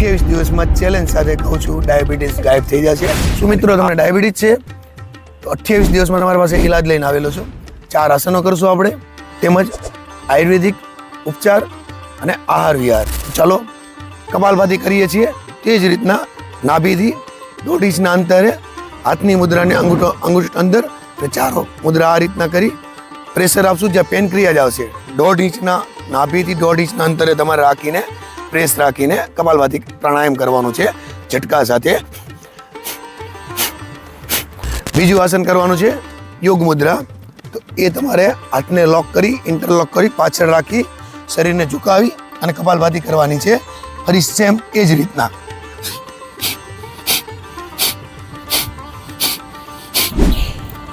28 દિવસમાં ચેલેન્જ સાથે કહું છું ડાયાબિટીસ ગાયબ થઈ જશે. શું મિત્રો તમને ડાયાબિટીસ છે તો 28 દિવસમાં તમારી પાસે ઈલાજ લઈને આવેલો છું. 4 આસનો કરશું આપણે, તેમજ આયુર્વેદિક ઉપચાર અને આહાર વિહાર. ચાલો કપાલભાતિ કરીએ છીએ તે જ રીતના નાભીથી 1.5 ઇંચના અંતરે હાથની મુદ્રાને અંગૂઠ અંદર અને ચારો મુદ્રા આ રીતના કરી પ્રેશર આપશું. જ્યાં પેન ક્રિયા જ આવશે 1.5 ઇંચના નાભીથી 1.5 ઇંચના અંતરે તમારે રાખીને પ્રેસ રાખીને કપાલભાતિ પ્રાણાયામ કરવાનું છે ઝટકા સાથે. બીજું આસન કરવાનું છે યોગ મુદ્રા. તો એ તમારે હાથને લોક કરી ઇન્ટરલોક કરી પાછળ રાખી શરીરને ઝુકાવી અને કપાલભાતિ કરવાની છે. ફરી સેમ એ જ રીતના.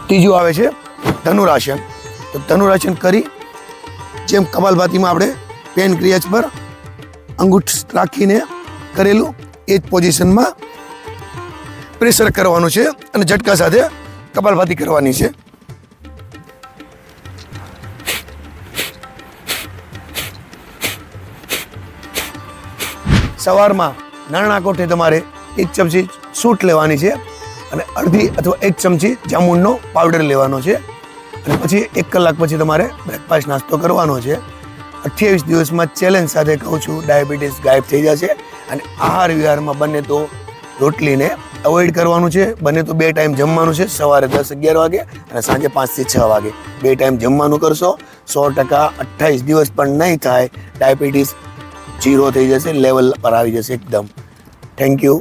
ત્રીજું આવે છે ધનુરાસન. તો ધનુરાસન કરી જેમ કપાલભાતિમાં આપણે પેન ક્રિયા પર અંગૂઠ રાખીને કરેલું એ જ પોઝિશનમાં પ્રેશર કરવાનું છે અને ઝટકા સાથે કપાલભાતિ કરવાની છે. સવારમાં નાના કોઠે તમારે 1 ચમચી સૂંઠ લેવાની છે અને અડધી અથવા 1 ચમચી જામુનનો પાવડર લેવાનો છે. અને પછી 1 કલાક પછી તમારે બ્રેકફાસ્ટ નાસ્તો કરવાનો છે. 28 દિવસમાં ચેલેન્જ સાથે કહું છું ડાયાબિટીસ ગાયબ થઈ જશે. અને આહાર વિહારમાં બને તો રોટલીને અવોઇડ કરવાનું છે. બને તો 2 ટાઈમ જમવાનું છે, સવારે 10-11 વાગે અને સાંજે 5 થી 6 વાગે 2 ટાઈમ જમવાનું કરશો. 100% 28 દિવસ પણ નહીં થાય, ડાયાબિટીસ 0 થઈ જશે, લેવલ પર આવી જશે એકદમ. Thank you.